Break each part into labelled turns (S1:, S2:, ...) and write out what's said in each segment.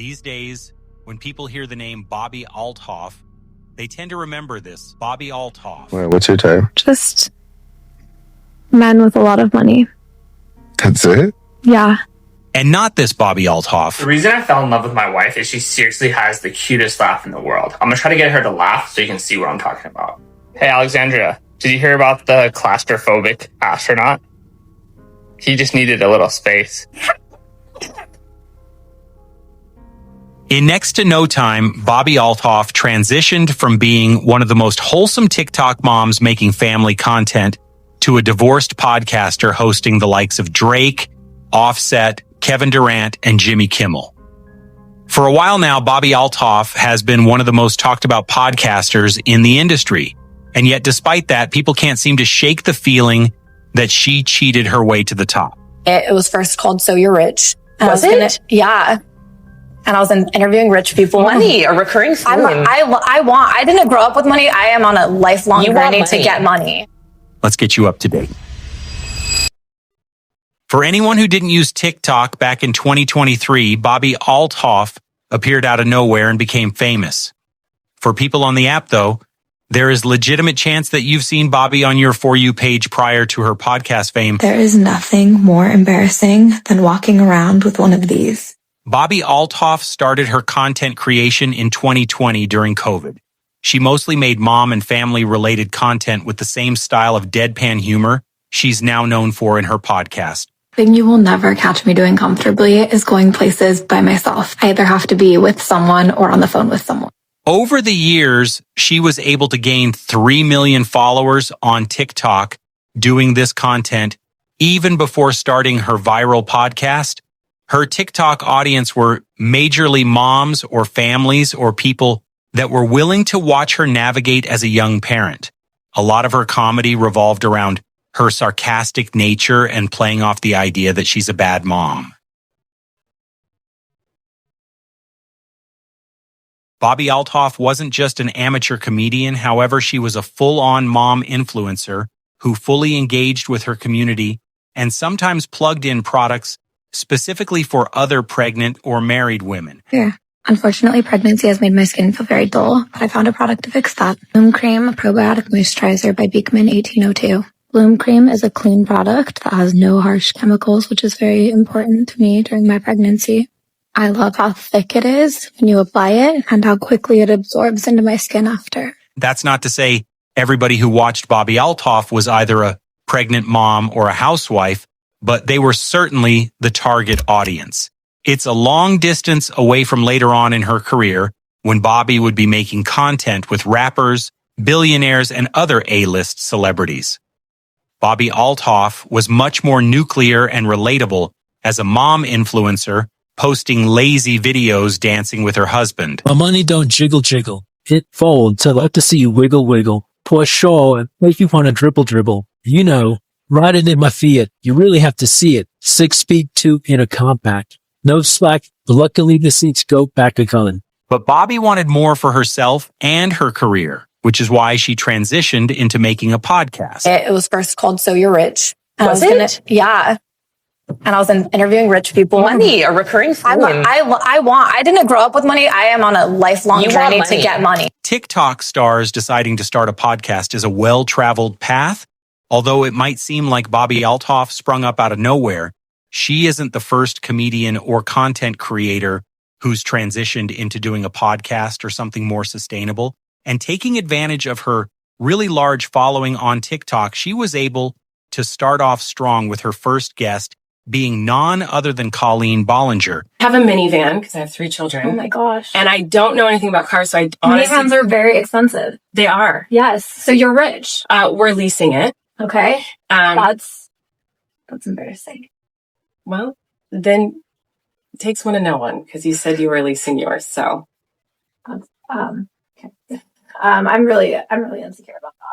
S1: These days, when people hear the name Bobbi Althoff, they tend to remember this, Bobbi Althoff.
S2: Wait, what's your type?
S3: Just men with a lot of money.
S2: That's it?
S3: Yeah.
S1: And not this Bobbi Althoff.
S4: The reason I fell in love with my wife is she seriously has the cutest laugh in the world. I'm gonna try to get her to laugh so you can see what I'm talking about. Hey, Alexandria, did you hear about the claustrophobic astronaut? He just needed a little space.
S1: In next to no time, Bobbi Althoff transitioned from being one of the most wholesome TikTok moms making family content to a divorced podcaster hosting the likes of Drake, Offset, Kevin Durant, and Jimmy Kimmel. For a while now, Bobbi Althoff has been one of the most talked about podcasters in the industry. And yet, despite that, people can't seem to shake the feeling that she cheated her way to the top.
S5: It was first called So You're Rich.
S6: Was it?
S5: Yeah. And I was interviewing rich people.
S6: Money, a recurring theme.
S5: I didn't grow up with money. I am on a lifelong journey to get money.
S1: Let's get you up to date. For anyone who didn't use TikTok back in 2023, Bobbi Althoff appeared out of nowhere and became famous. For people on the app, though, there is legitimate chance that you've seen Bobbi on your For You page prior to her podcast fame.
S3: There is nothing more embarrassing than walking around with one of these.
S1: Bobbi Althoff started her content creation in 2020 during COVID. She mostly made mom and family-related content with the same style of deadpan humor she's now known for in her podcast.
S3: The thing you will never catch me doing comfortably is going places by myself. I either have to be with someone or on the phone with someone.
S1: Over the years, she was able to gain 3 million followers on TikTok doing this content, even before starting her viral podcast. Her TikTok audience were majorly moms or families or people that were willing to watch her navigate as a young parent. A lot of her comedy revolved around her sarcastic nature and playing off the idea that she's a bad mom. Bobbi Althoff wasn't just an amateur comedian. However, she was a full-on mom influencer who fully engaged with her community and sometimes plugged in products specifically for other pregnant or married women.
S3: Yeah. Unfortunately, pregnancy has made my skin feel very dull, but I found a product to fix that. Bloom Cream, a probiotic moisturizer by Beekman 1802. Bloom Cream is a clean product that has no harsh chemicals, which is very important to me during my pregnancy. I love how thick it is when you apply it and how quickly it absorbs into my skin after.
S1: That's not to say everybody who watched Bobbi Althoff was either a pregnant mom or a housewife, but they were certainly the target audience. It's a long distance away from later on in her career when Bobbi would be making content with rappers, billionaires, and other A-list celebrities. Bobbi Althoff was much more nuclear and relatable as a mom influencer, posting lazy videos dancing with her husband.
S7: My money don't jiggle jiggle. It folds. I like to see you wiggle wiggle. Pour sure and make you want to dribble dribble. You know, riding in my Fiat, you really have to see it. 6-speed 2 in a compact. No slack, but luckily the seats go back a color.
S1: But Bobbi wanted more for herself and her career, which is why she transitioned into making a podcast.
S5: It was first called So You're Rich.
S6: Was it?
S5: Yeah. And I was interviewing rich people.
S6: Money, a recurring theme.
S5: I didn't grow up with money. I am on a lifelong journey to get money.
S1: TikTok stars deciding to start a podcast is a well-traveled path. Although it might seem like Bobbi Althoff sprung up out of nowhere, she isn't the first comedian or content creator who's transitioned into doing a podcast or something more sustainable. And taking advantage of her really large following on TikTok, she was able to start off strong with her first guest being none other than Colleen Bollinger.
S6: I have a minivan because I have 3 children.
S3: Oh my gosh.
S6: And I don't know anything about cars, so I honestly...
S3: Minivans are very expensive.
S6: They are.
S3: Yes. So you're rich.
S6: We're leasing it.
S3: Okay. That's embarrassing.
S6: Well, then it takes one to know one because you said you were leasing yours, so.
S3: Okay. I'm really insecure about that.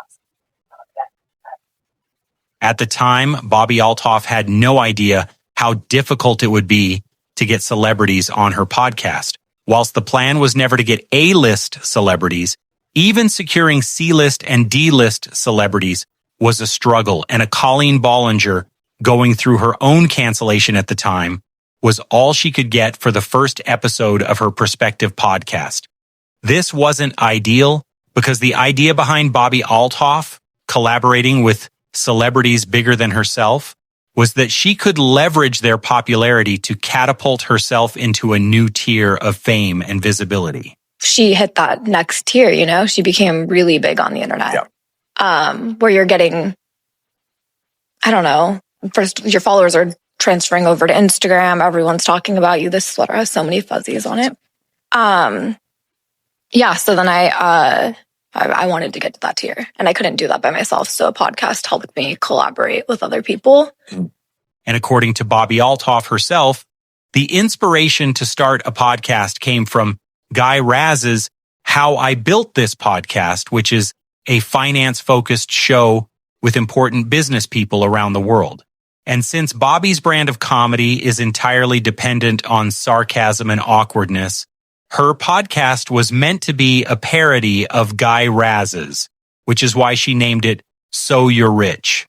S1: At the time, Bobbi Althoff had no idea how difficult it would be to get celebrities on her podcast. Whilst the plan was never to get A-list celebrities, even securing C-list and D-list celebrities was a struggle, and a Colleen Bollinger going through her own cancellation at the time was all she could get for the first episode of her prospective podcast. This wasn't ideal because the idea behind Bobbi Althoff collaborating with celebrities bigger than herself was that she could leverage their popularity to catapult herself into a new tier of fame and visibility.
S3: She hit that next tier, you know? She became really big on the internet.
S8: Yeah.
S3: Where you're getting, I don't know, first your followers are transferring over to Instagram. Everyone's talking about you. This sweater has so many fuzzies on it. Yeah, so then I wanted to get to that tier, and I couldn't do that by myself. So a podcast helped me collaborate with other people.
S1: And according to Bobbi Althoff herself, the inspiration to start a podcast came from Guy Raz's How I Built This Podcast, which is a finance-focused show with important business people around the world. And since Bobbi's brand of comedy is entirely dependent on sarcasm and awkwardness, her podcast was meant to be a parody of Guy Raz's, which is why she named it So You're Rich.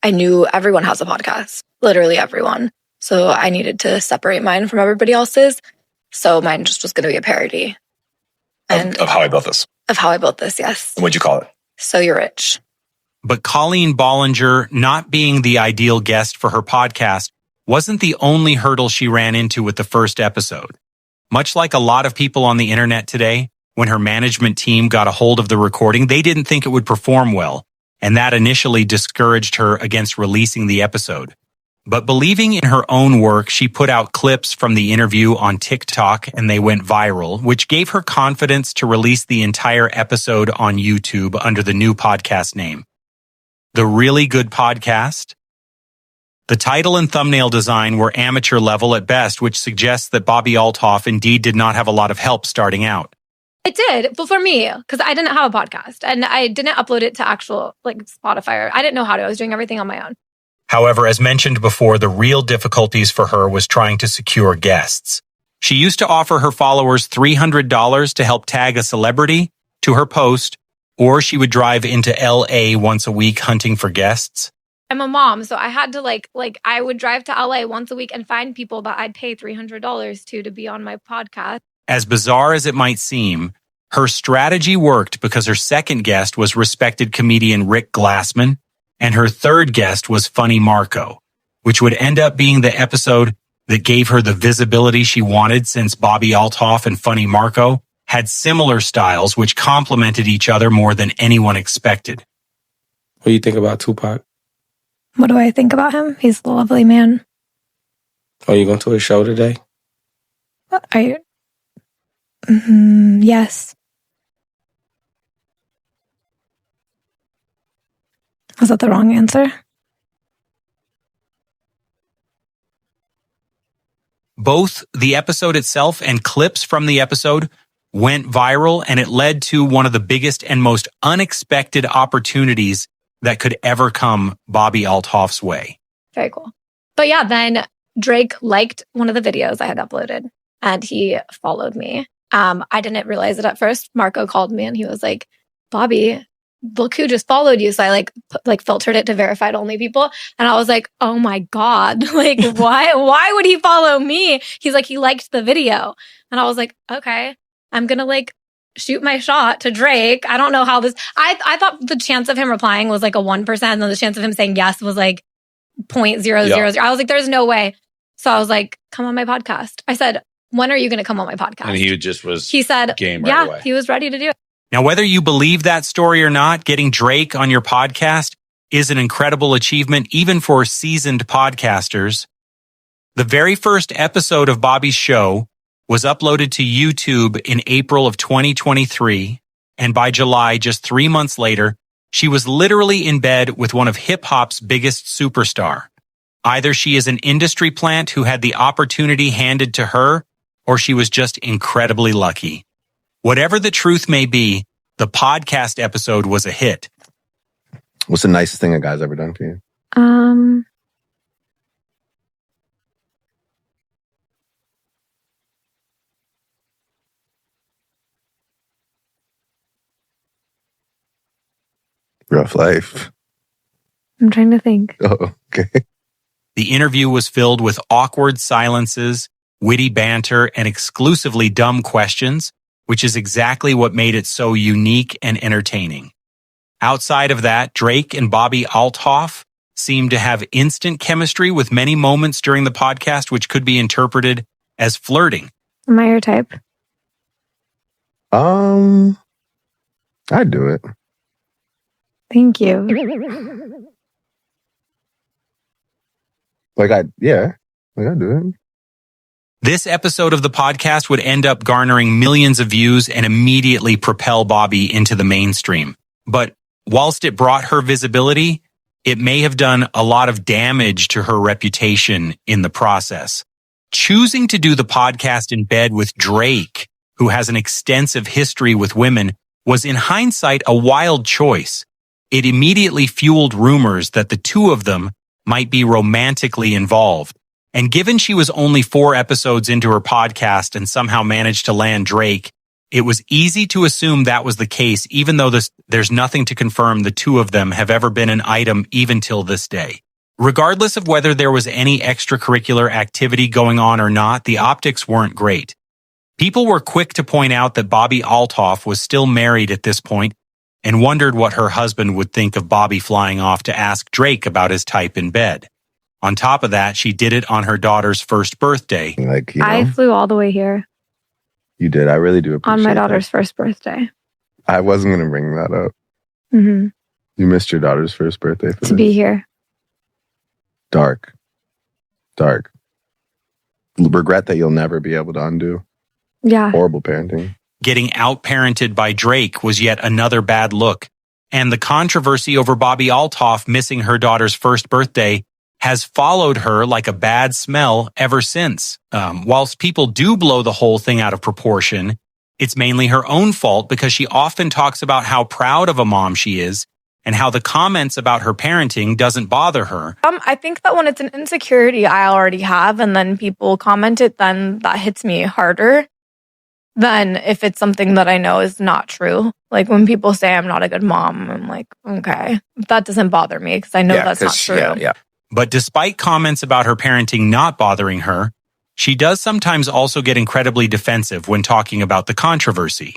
S3: I knew everyone has a podcast, literally everyone. So I needed to separate mine from everybody else's. So mine just was going to be a parody.
S8: Of How I Built This.
S3: Of How I Built This, yes.
S8: And what'd you call it?
S3: So You're Rich.
S1: But Colleen Bollinger not being the ideal guest for her podcast wasn't the only hurdle she ran into with the first episode. Much like a lot of people on the internet today, when her management team got a hold of the recording, they didn't think it would perform well, and that initially discouraged her against releasing the episode. But believing in her own work, she put out clips from the interview on TikTok, and they went viral, which gave her confidence to release the entire episode on YouTube under the new podcast name, The Really Good Podcast. The title and thumbnail design were amateur level at best, which suggests that Bobbi Althoff indeed did not have a lot of help starting out.
S9: It did, but for me, because I didn't have a podcast and I didn't upload it to actual Spotify. I didn't know how to. I was doing everything on my own.
S1: However, as mentioned before, the real difficulties for her was trying to secure guests. She used to offer her followers $300 to help tag a celebrity to her post, or she would drive into LA once a week hunting for guests.
S9: I'm a mom, so I had to I would drive to LA once a week and find people that I'd pay $300 to be on my podcast.
S1: As bizarre as it might seem, her strategy worked because her second guest was respected comedian Rick Glassman, and her third guest was Funny Marco, which would end up being the episode that gave her the visibility she wanted, since Bobbi Althoff and Funny Marco had similar styles which complemented each other more than anyone expected.
S10: What do you think about Tupac?
S3: What do I think about him? He's a lovely man.
S10: Are you going to his show today?
S3: Are you? Yes. Was that the wrong answer?
S1: Both the episode itself and clips from the episode went viral, and it led to one of the biggest and most unexpected opportunities that could ever come Bobbi Althoff's way.
S9: Very cool. But yeah, then Drake liked one of the videos I had uploaded and he followed me. I didn't realize it at first. Marco called me and he was like, Bobbi, look who just followed you. So I filtered it to verified only people. And I was like, oh my God, why would he follow me? He's like, he liked the video. And I was like, okay, I'm going to shoot my shot to Drake. I don't know how this, I thought the chance of him replying was 1%. And then the chance of him saying yes was 0.000.
S8: Yeah.
S9: I was like, there's no way. So I was like, come on my podcast. I said, when are you going to come on my podcast?
S8: And he
S9: said,
S8: game right away.
S9: He was ready to do it.
S1: Now, whether you believe that story or not, getting Drake on your podcast is an incredible achievement, even for seasoned podcasters. The very first episode of Bobbi's show was uploaded to YouTube in April of 2023, and by July, just 3 months later, she was literally in bed with one of hip-hop's biggest superstar. Either she is an industry plant who had the opportunity handed to her, or she was just incredibly lucky. Whatever the truth may be, the podcast episode was a hit.
S2: What's the nicest thing a guy's ever done for you? Rough life.
S3: I'm trying to think.
S2: Oh, okay.
S1: The interview was filled with awkward silences, witty banter, and exclusively dumb questions, which is exactly what made it so unique and entertaining. Outside of that, Drake and Bobbi Althoff seemed to have instant chemistry with many moments during the podcast, which could be interpreted as flirting.
S9: Am I your type?
S2: I'd do it.
S9: Thank you.
S2: I'd do it.
S1: This episode of the podcast would end up garnering millions of views and immediately propel Bobbi into the mainstream. But whilst it brought her visibility, it may have done a lot of damage to her reputation in the process. Choosing to do the podcast in bed with Drake, who has an extensive history with women, was in hindsight a wild choice. It immediately fueled rumors that the two of them might be romantically involved. And given she was only 4 episodes into her podcast and somehow managed to land Drake, it was easy to assume that was the case, even though there's nothing to confirm the two of them have ever been an item even till this day. Regardless of whether there was any extracurricular activity going on or not, the optics weren't great. People were quick to point out that Bobbi Althoff was still married at this point and wondered what her husband would think of Bobbi flying off to ask Drake about his type in bed. On top of that, she did it on her daughter's first birthday.
S9: I flew all the way here.
S2: You did. I really do appreciate
S9: on my
S2: that.
S9: daughter's first birthday.
S2: I wasn't going to bring that up.
S9: Mm-hmm.
S2: You missed your daughter's first birthday for
S9: To be here.
S2: Dark. Regret that you'll never be able to undo.
S9: Yeah.
S2: Horrible parenting.
S1: Getting out-parented by Drake was yet another bad look. And the controversy over Bobbi Althoff missing her daughter's first birthday has followed her like a bad smell ever since. Whilst people do blow the whole thing out of proportion, it's mainly her own fault because she often talks about how proud of a mom she is and how the comments about her parenting doesn't bother her.
S9: I think that when it's an insecurity I already have and then people comment it, then that hits me harder than if it's something that I know is not true. Like when people say I'm not a good mom, I'm like, okay, that doesn't bother me because I know that's not true.
S1: Yeah. But despite comments about her parenting not bothering her, she does sometimes also get incredibly defensive when talking about the controversy.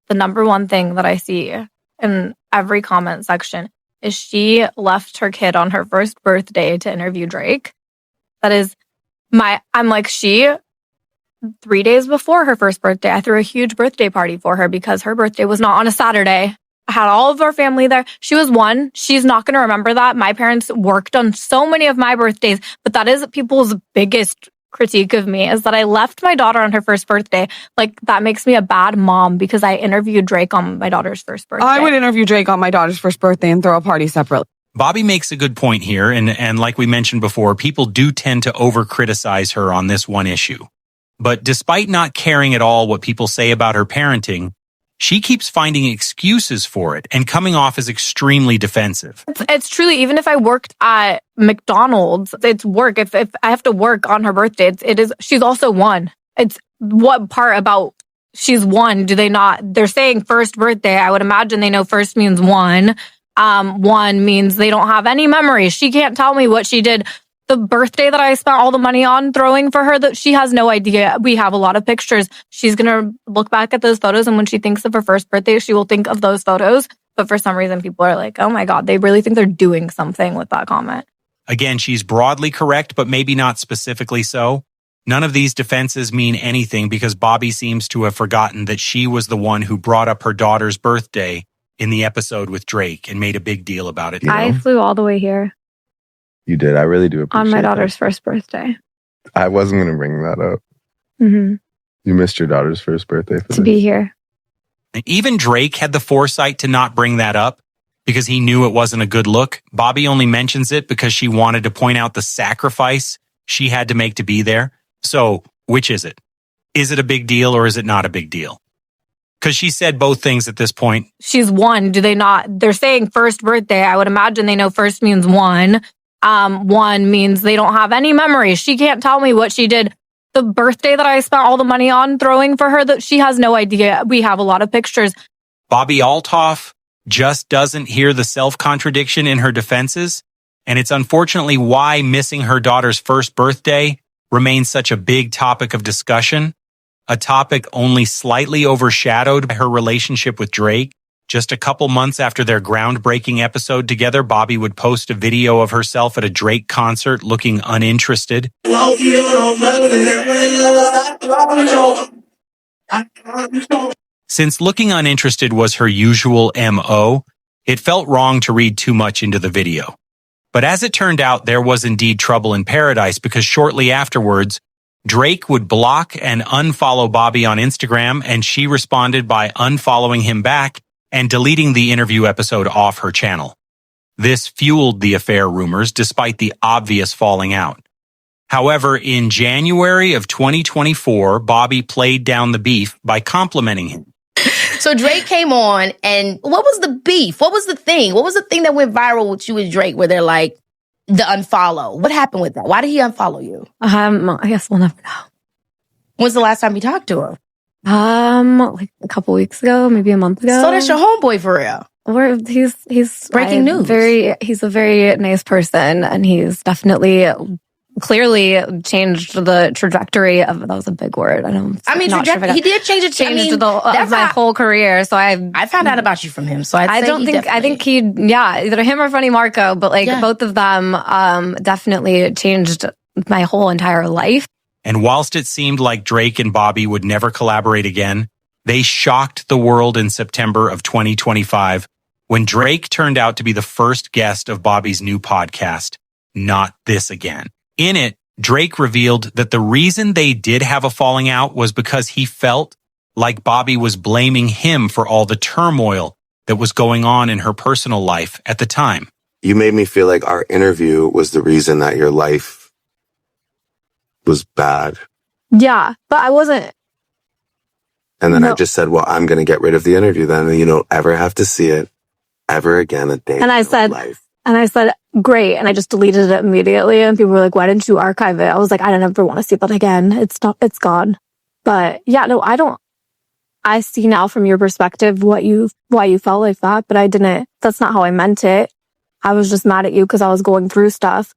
S9: The number one thing that I see in every comment section is she left her kid on her first birthday to interview Drake. That is I'm like, 3 days before her first birthday, I threw a huge birthday party for her because her birthday was not on a Saturday. I had all of our family there. She was 1. She's not going to remember that. My parents worked on so many of my birthdays, but that is people's biggest critique of me is that I left my daughter on her first birthday. Like that makes me a bad mom because I interviewed Drake on my daughter's first birthday.
S11: I would interview Drake on my daughter's first birthday and throw a party separately.
S1: Bobbi makes a good point here, and like we mentioned before, people do tend to over-criticize her on this one issue. But despite not caring at all what people say about her parenting, she keeps finding excuses for it and coming off as extremely defensive.
S9: It's truly, even if I worked at McDonald's, it's work. If I have to work on her birthday, she's also 1. It's what part about she's 1 do they not? They're saying first birthday. I would imagine they know first means 1. 1 means they don't have any memories. She can't tell me what she did. The birthday that I spent all the money on throwing for her, that she has no idea. We have a lot of pictures. She's going to look back at those photos, and when she thinks of her first birthday, she will think of those photos. But for some reason, people are like, oh my God, they really think they're doing something with that comment.
S1: Again, she's broadly correct, but maybe not specifically so. None of these defenses mean anything because Bobbi seems to have forgotten that she was the one who brought up her daughter's birthday in the episode with Drake and made a big deal about it.
S9: I flew all the way here.
S2: You did. I really do appreciate
S9: on my daughter's
S2: that.
S9: first birthday.
S2: I wasn't going to bring that up.
S9: Mm-hmm.
S2: You missed your daughter's first birthday for
S9: to be here.
S1: Even Drake had the foresight to not bring that up because he knew it wasn't a good look. Bobbi only mentions it because she wanted to point out the sacrifice she had to make to be there. So, which is it? Is it a big deal or is it not a big deal? Because she said both things at this point.
S9: She's 1. Do they not? They're saying first birthday. I would imagine they know first means 1. 1 means they don't have any memories. She can't tell me what she did. The birthday that I spent all the money on throwing for her, that she has no idea. We have a lot of pictures.
S1: Bobbi Althoff just doesn't hear the self-contradiction in her defenses. And it's unfortunately why missing her daughter's first birthday remains such a big topic of discussion, a topic only slightly overshadowed by her relationship with Drake. Just a couple months after their groundbreaking episode together, Bobbi would post a video of herself at a Drake concert looking uninterested. Since looking uninterested was her usual MO, it felt wrong to read too much into the video. But as it turned out, there was indeed trouble in paradise because shortly afterwards, Drake would block and unfollow Bobbi on Instagram, and she responded by unfollowing him back and deleting the interview episode off her channel. This fueled the affair rumors despite the obvious falling out. However, in January of 2024, Bobbi played down the beef by complimenting him.
S12: So Drake came on, and what was the beef? What was the thing? What was the thing that went viral with you and Drake where they're like, the unfollow? What happened with that? Why did he unfollow you?
S9: I guess we'll never know.
S12: When's the last time you talked to him?
S9: Like a couple weeks ago, maybe a month ago.
S12: So that's your homeboy for real.
S9: He's
S12: breaking news.
S9: He's a very nice person, and he's definitely clearly changed the trajectory of, that was a big word.
S12: He did change it.
S9: My whole career. So I
S12: found out about you from him. So
S9: I think either him or Funny Marco, but both of them definitely changed my whole entire life.
S1: And whilst it seemed like Drake and Bobbi would never collaborate again, they shocked the world in September of 2025 when Drake turned out to be the first guest of Bobbi's new podcast, Not This Again. In it, Drake revealed that the reason they did have a falling out was because he felt like Bobbi was blaming him for all the turmoil that was going on in her personal life at the time.
S13: You made me feel like our interview was the reason that your life was bad.
S9: Yeah, but I wasn't.
S13: And then I just said, well, I'm going to get rid of the interview then, and you don't ever have to see it ever again a day in your life.
S9: And I said, great. And I just deleted it immediately. And people were like, why didn't you archive it? I was like, I don't ever want to see that again. It's gone. But yeah, no, I see now from your perspective why you felt like that, but that's not how I meant it. I was just mad at you because I was going through stuff.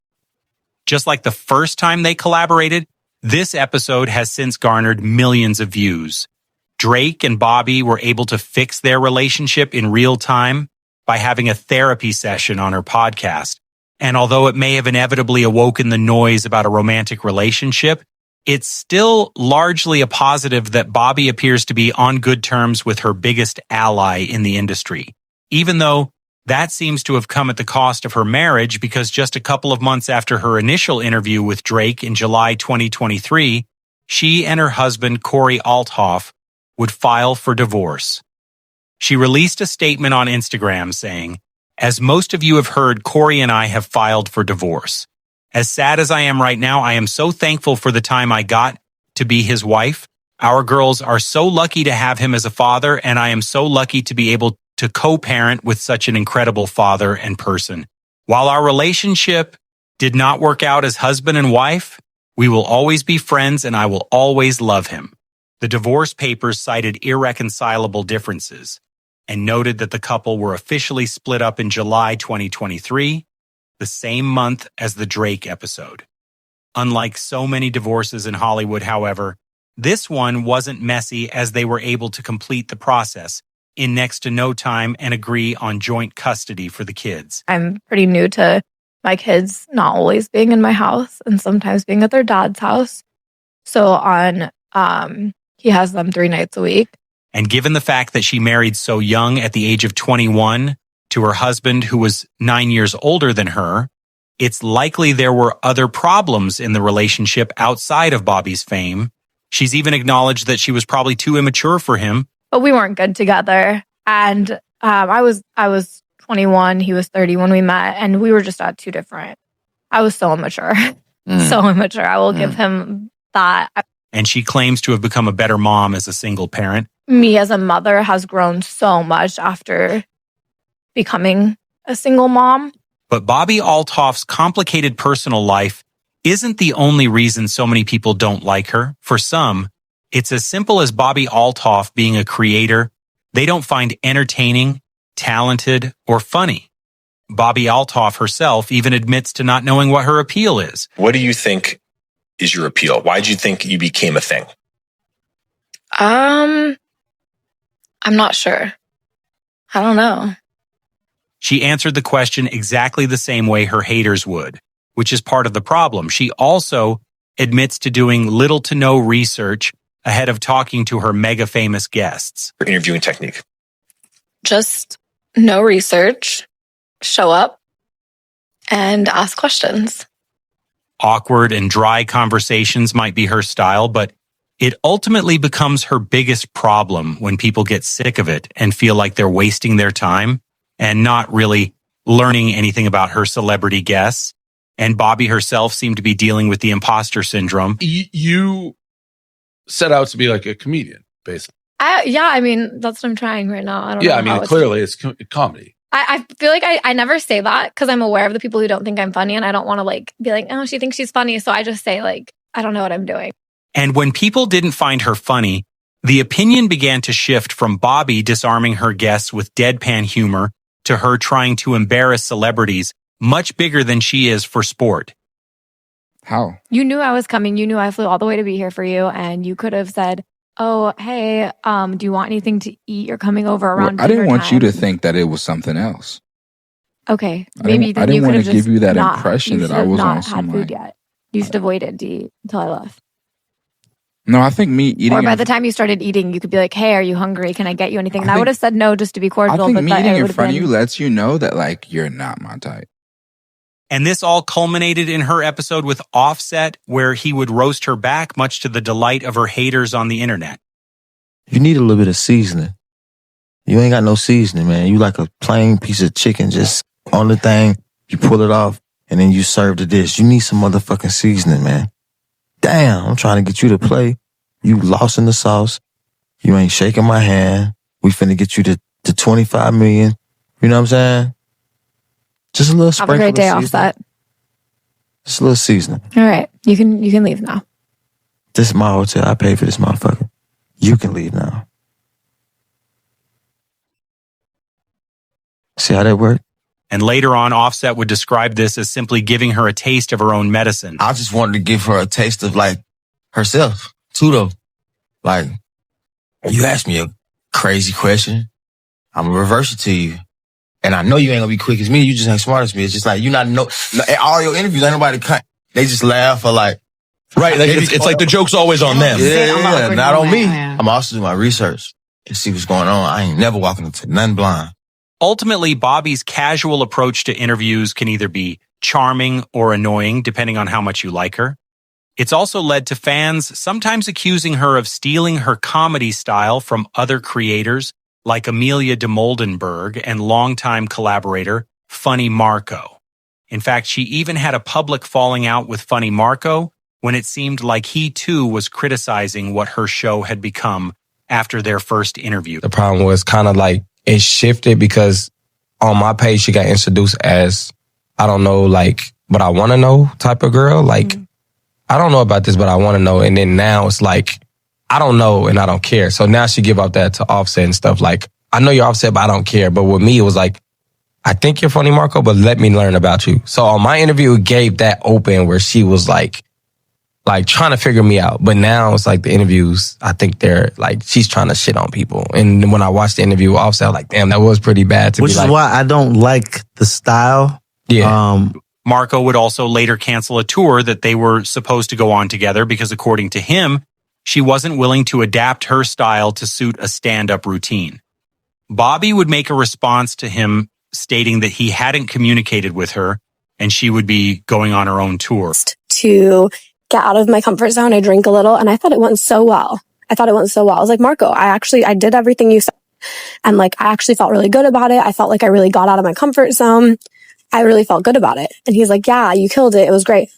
S1: Just like the first time they collaborated, this episode has since garnered millions of views. Drake and Bobbi were able to fix their relationship in real time by having a therapy session on her podcast. And although it may have inevitably awoken the noise about a romantic relationship, it's still largely a positive that Bobbi appears to be on good terms with her biggest ally in the industry, even though that seems to have come at the cost of her marriage because just a couple of months after her initial interview with Drake in July 2023, she and her husband, Bobbi Althoff, would file for divorce. She released a statement on Instagram saying, "As most of you have heard, Corey and I have filed for divorce. As sad as I am right now, I am so thankful for the time I got to be his wife. Our girls are so lucky to have him as a father, and I am so lucky to be able to co-parent with such an incredible father and person. While our relationship did not work out as husband and wife, we will always be friends and I will always love him." The divorce papers cited irreconcilable differences and noted that the couple were officially split up in July 2023, the same month as the Drake episode. Unlike so many divorces in Hollywood, however, this one wasn't messy as they were able to complete the process in next to no time and agree on joint custody for the kids.
S9: I'm pretty new to my kids not always being in my house and sometimes being at their dad's house. So he has them 3 nights a week.
S1: And given the fact that she married so young at the age of 21 to her husband who was 9 years older than her, it's likely there were other problems in the relationship outside of Bobbi's fame. She's even acknowledged that she was probably too immature for him.
S9: But we weren't good together. And I was 21, he was 30 when we met, and we were just at two different. I was so immature. So immature. I will give him that.
S1: And she claims to have become a better mom as a single parent.
S9: Me as a mother has grown so much after becoming a single mom.
S1: But Bobbi Althoff's complicated personal life isn't the only reason so many people don't like her. For some, it's as simple as Bobbi Althoff being a creator they don't find entertaining, talented, or funny. Bobbi Althoff herself even admits to not knowing what her appeal is.
S8: What do you think is your appeal? Why did you think you became a thing? I'm not sure. I don't know.
S1: She answered the question exactly the same way her haters would, which is part of the problem. She also admits to doing little to no research ahead of talking to her mega famous guests.
S8: Her interviewing technique.
S9: Just no research, show up, and ask questions.
S1: Awkward and dry conversations might be her style, but it ultimately becomes her biggest problem when people get sick of it and feel like they're wasting their time and not really learning anything about her celebrity guests. And Bobbi herself seemed to be dealing with the imposter syndrome.
S14: You set out to be like a comedian, basically.
S9: I mean, that's what I'm trying right now. I don't know.
S14: Yeah, I mean, clearly it's comedy.
S9: I feel like I never say that because I'm aware of the people who don't think I'm funny, and I don't want to like be like, oh, she thinks she's funny. So I just say like, I don't know what I'm doing.
S1: And when people didn't find her funny, the opinion began to shift from Bobbi disarming her guests with deadpan humor to her trying to embarrass celebrities much bigger than she is for sport.
S15: How?
S9: You knew I was coming. You knew I flew all the way to be here for you, and you could have said, oh, hey, do you want anything to eat? You're coming over around
S15: I didn't
S9: dinner
S15: want
S9: time.
S15: you to think that it was something else.
S9: Okay,
S15: I
S9: maybe
S15: didn't
S9: then you could
S15: want
S9: have
S15: to
S9: just
S15: give you that
S9: not-
S15: impression
S9: you
S15: that
S9: should
S15: I
S9: have
S15: was
S9: not
S15: on
S9: had
S15: some
S9: food
S15: like.
S9: yet. You should have waited to eat until I left.
S15: No, I think me eating.
S9: Or by
S15: in-
S9: the time you started eating, you could be like, hey, are you hungry? Can I get you anything? And I
S15: think-
S9: would have said no just to be
S15: I
S9: cordial.
S15: think
S9: but
S15: me
S9: that
S15: eating
S9: it
S15: in
S9: would have
S15: front of
S9: been,
S15: you lets you know that like you're not my type.
S1: And this all culminated in her episode with Offset, where he would roast her back, much to the delight of her haters on the internet.
S16: You need a little bit of seasoning. You ain't got no seasoning, man. You like a plain piece of chicken just on the thing, you pull it off, and then you serve the dish. You need some motherfucking seasoning, man. Damn, I'm trying to get you to play. You lost in the sauce. You ain't shaking my hand. We finna get you to 25 million. You know what I'm saying? Just a little
S9: have
S16: sprinkle
S9: a great day
S16: of seasoning.
S9: Offset.
S16: Just a little seasoning.
S9: All right, you can leave now.
S16: This is my hotel. I paid for this motherfucker. You can leave now. See how that worked?
S1: And later on, Offset would describe this as simply giving her a taste of her own medicine.
S16: I just wanted to give her a taste of like herself too, though. Like, you asked me a crazy question, I'm gonna reverse it to you. And I know you ain't gonna be quick as me. You just ain't smart as me. It's just like, you not know, all your interviews, ain't nobody cut. They just laugh or like,
S8: Right, like it's like the joke's always on them.
S16: yeah, not on me. I'm also doing my research and see what's going on. I ain't never walking into nothing blind.
S1: Ultimately, Bobbi's casual approach to interviews can either be charming or annoying, depending on how much you like her. It's also led to fans sometimes accusing her of stealing her comedy style from other creators like Amelia de Moldenberg and longtime collaborator Funny Marco. In fact, she even had a public falling out with Funny Marco when it seemed like he too was criticizing what her show had become after their first interview.
S10: The problem was kind of like it shifted because on my page she got introduced as, I don't know, like, but I want to know type of girl. Like, I don't know about this, but I want to know. And then now it's like, I don't know and I don't care. So now she give up that to Offset and stuff. Like, I know you're Offset, but I don't care. But with me, it was like, I think you're funny, Marco, but let me learn about you. So on my interview, it gave that open where she was like trying to figure me out. But now it's like the interviews, I think they're like, she's trying to shit on people. And when I watched the interview with Offset, I was like, damn, that was pretty bad to
S16: Which
S10: be
S16: is
S10: like.
S16: why I don't like the style.
S10: Yeah.
S1: Marco would also later cancel a tour that they were supposed to go on together because, according to him, she wasn't willing to adapt her style to suit a stand-up routine. Bobbi would make a response to him stating that he hadn't communicated with her and she would be going on her own tour.
S17: To get out of my comfort zone, I drink a little, and I thought it went so well. I was like, Marco, I did everything you said. And like, I actually felt really good about it. I felt like I really got out of my comfort zone. I really felt good about it. And he's like, yeah, you killed it. It was great.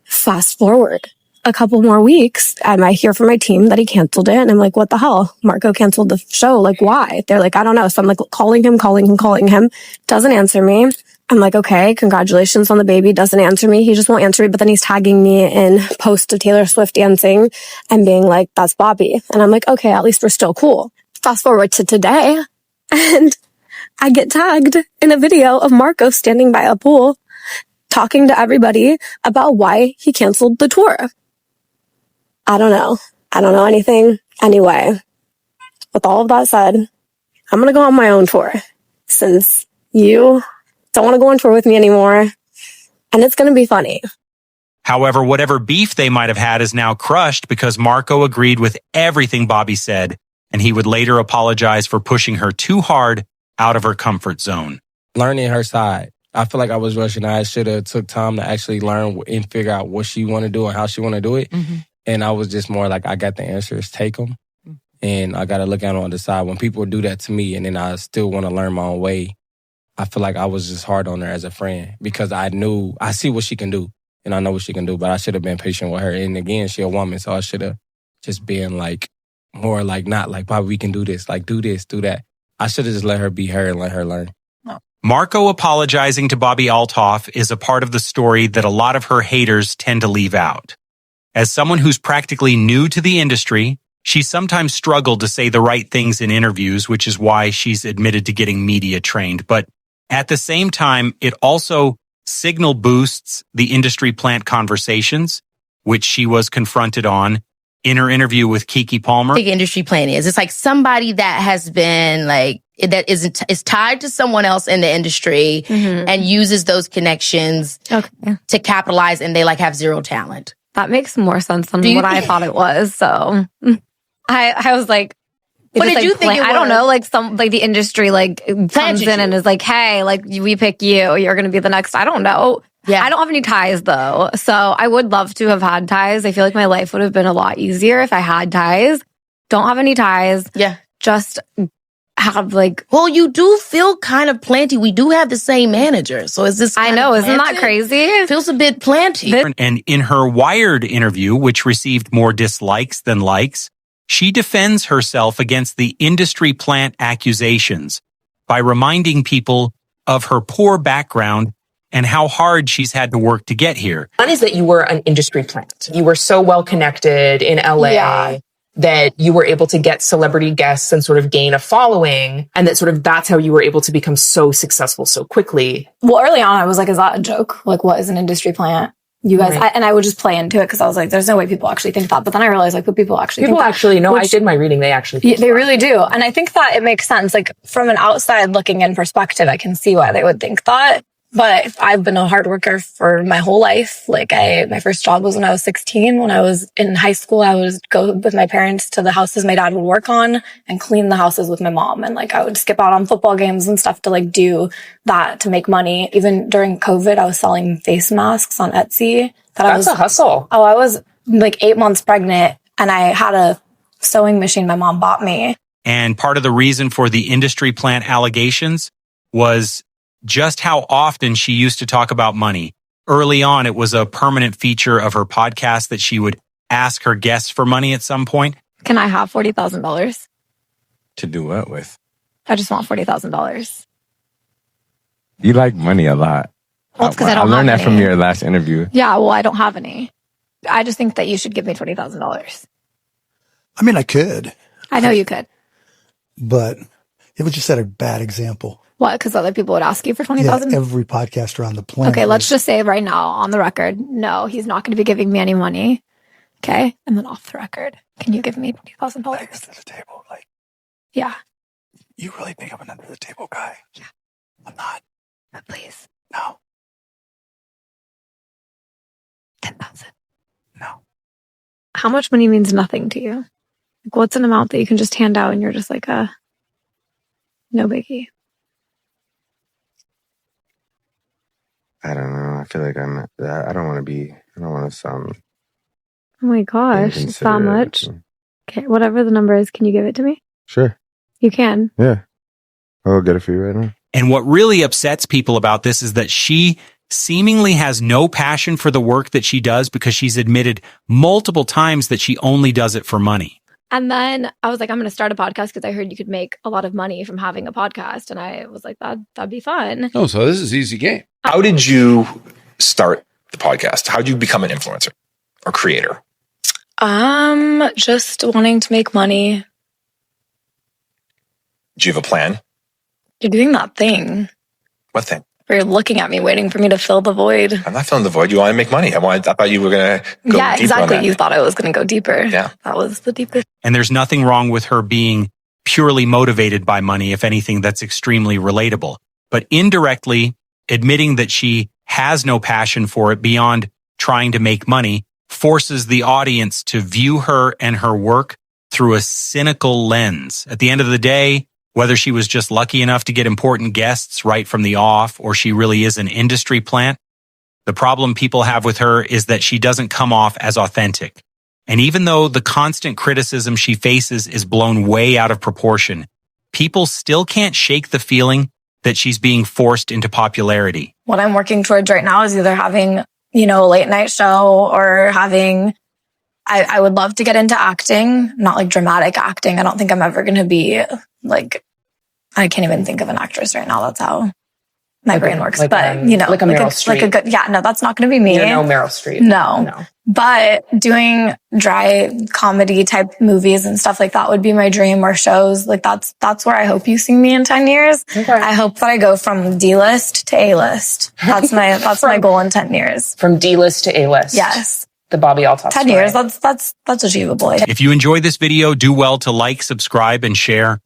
S17: Fast forward a couple more weeks and I hear from my team that he canceled it. And I'm like, what the hell? Marco canceled the show. Like, why? They're like, I don't know. So I'm like calling him. Doesn't answer me. I'm like, okay, congratulations on the baby. Doesn't answer me. He just won't answer me. But then he's tagging me in posts of Taylor Swift dancing and being like, that's Bobbi. And I'm like, okay, at least we're still cool. Fast forward to today. And I get tagged in a video of Marco standing by a pool talking to everybody about why he canceled the tour. I don't know. I don't know anything. Anyway, with all of that said, I'm going to go on my own tour since you don't want to go on tour with me anymore. And it's going to be funny.
S1: However, whatever beef they might have had is now crushed because Marco agreed with everything Bobbi said, and he would later apologize for pushing her too hard out of her comfort zone.
S10: Learning her side. I feel like I was rushing. I should have took time to actually learn and figure out what she want to do and how she want to do it. And I was just more like, I got the answers, take them. And I got to look at them on the side. When people do that to me and then I still want to learn my own way, I feel like I was just hard on her as a friend because I see what she can do and I know what she can do, but I should have been patient with her. And again, she a woman, so I should have just been like, more like, not like, Bobbi, we can do this, like do this, do that. I should have just let her be her and let her learn.
S1: Marco apologizing to Bobbi Althoff is a part of the story that a lot of her haters tend to leave out. As someone who's practically new to the industry, she sometimes struggled to say the right things in interviews, which is why she's admitted to getting media trained. But at the same time, it also signal boosts the industry plant conversations, which she was confronted on in her interview with Keke Palmer.
S12: I think industry plant is. It's like somebody that has been like, that is tied to someone else in the industry and uses those connections to capitalize, and they like have zero talent.
S9: That makes more sense than what I thought it was. So I was like,
S12: what did you think it was?
S9: I don't know, like the industry like comes in and is like, hey, like we pick you, you're going to be the next. I don't know. Yeah. I don't have any ties though. So I would love to have had ties. I feel like my life would have been a lot easier if I had ties. Don't have any ties.
S12: Yeah.
S9: Just have like,
S12: well, you do feel kind of planty. We do have the same manager. So is this
S9: I know, isn't that crazy?
S12: It feels a bit planty.
S1: And in her Wired interview, which received more dislikes than likes, she defends herself against the industry plant accusations by reminding people of her poor background and how hard she's had to work to get here.
S18: One is that you were an industry plant. You were so well connected in LA that you were able to get celebrity guests and sort of gain a following, and that sort of that's how you were able to become so successful so quickly.
S3: Well, early on, I was like, is that a joke? Like, what is an industry plant? You guys,
S18: Right.
S3: and I would just play into it because I was like, there's no way people actually think that. But then I realized, like, what people actually
S18: People
S3: think that.
S18: actually, no, I
S3: Which-
S18: did my reading. They actually
S3: Yeah, they really do. And I think that it makes sense. Like, from an outside looking in perspective, I can see why they would think that. But I've been a hard worker for my whole life. Like my first job was when I was 16. When I was in high school, I would go with my parents to the houses my dad would work on and clean the houses with my mom. And like, I would skip out on football games and stuff to like do that to make money. Even during COVID, I was selling face masks on Etsy.
S18: That's a hustle.
S3: Oh, I was like 8 months pregnant and I had a sewing machine my mom bought me.
S1: And part of the reason for the industry plant allegations was just how often she used to talk about money. Early on, it was a permanent feature of her podcast that she would ask her guests for money at some point.
S9: Can I have $40,000?
S19: To do what with?
S9: I just want $40,000.
S19: You like money a lot.
S9: Well, it's 'cause I don't
S19: learned
S9: have
S19: that from
S9: any.
S19: your last interview.
S9: Yeah, well, I don't have any. I just think that you should give me $20,000.
S20: I mean, I could,
S9: I know you could.
S20: but it was just at a bad example.
S9: What? Because other people would ask you for
S20: Yeah,
S9: 20,000?
S20: every podcaster on the planet.
S9: Okay, let's just say right now on the record, no, he's not going to be giving me any money. Okay, and then off the record, can you give me $20,000?
S20: Under the table, like
S9: Yeah,
S20: you really think I'm an under the table guy?
S9: Yeah.
S20: I'm not.
S9: please.
S20: No.
S9: 10,000.
S20: No.
S9: How much money means nothing to you? Like, what's an amount that you can just hand out and you're just like, no biggie?
S2: I don't know. I feel like I don't want to sound
S9: Oh my gosh, it's that much.
S2: inconsiderate.
S9: Okay, whatever the number is, can you give it to me?
S2: Sure.
S9: You can.
S2: Yeah. I'll get it for you right now.
S1: And what really upsets people about this is that she seemingly has no passion for the work that she does because she's admitted multiple times that she only does it for money.
S9: And then I was like, I'm going to start a podcast because I heard you could make a lot of money from having a podcast. And I was like, that'd be fun.
S14: Oh, so this is easy game.
S21: How did you start the podcast? How did you become an influencer or creator?
S3: Just wanting to make money.
S21: Do you have a plan?
S8: You're doing that thing
S21: What thing?
S8: where you're looking at me, waiting for me to fill the void.
S21: I'm not filling the void. You want to make money. I thought you were going to go
S8: Yeah,
S21: deeper on
S8: exactly.
S21: that.
S8: You thought I was going to go deeper.
S21: Yeah.
S8: That was the deepest.
S1: And there's nothing wrong with her being purely motivated by money. If anything, that's extremely relatable. But indirectly admitting that she has no passion for it beyond trying to make money forces the audience to view her and her work through a cynical lens. At the end of the day, whether she was just lucky enough to get important guests right from the off or she really is an industry plant, the problem people have with her is that she doesn't come off as authentic. And even though the constant criticism she faces is blown way out of proportion, people still can't shake the feeling that she's being forced into popularity.
S5: What I'm working towards right now is either having, a late night show or having, I would love to get into acting, not like dramatic acting. I don't think I'm ever going to be like, I can't even think of an actress right now. That's how my brain works. But,
S18: like a Meryl Streep.
S5: Like a good, no, that's not going to be me.
S18: No Meryl Streep.
S5: No. But doing dry comedy type movies and stuff like that would be my dream, or shows. Like that's where I hope you see me in 10 years. Okay. I hope that I go from D-list to A-list. That's my goal in 10 years.
S18: From D-list to A-list.
S5: Yes.
S18: The Bobbi Althoff
S5: 10 years. That's achievable.
S1: If you enjoy this video, do well to like, subscribe, and share.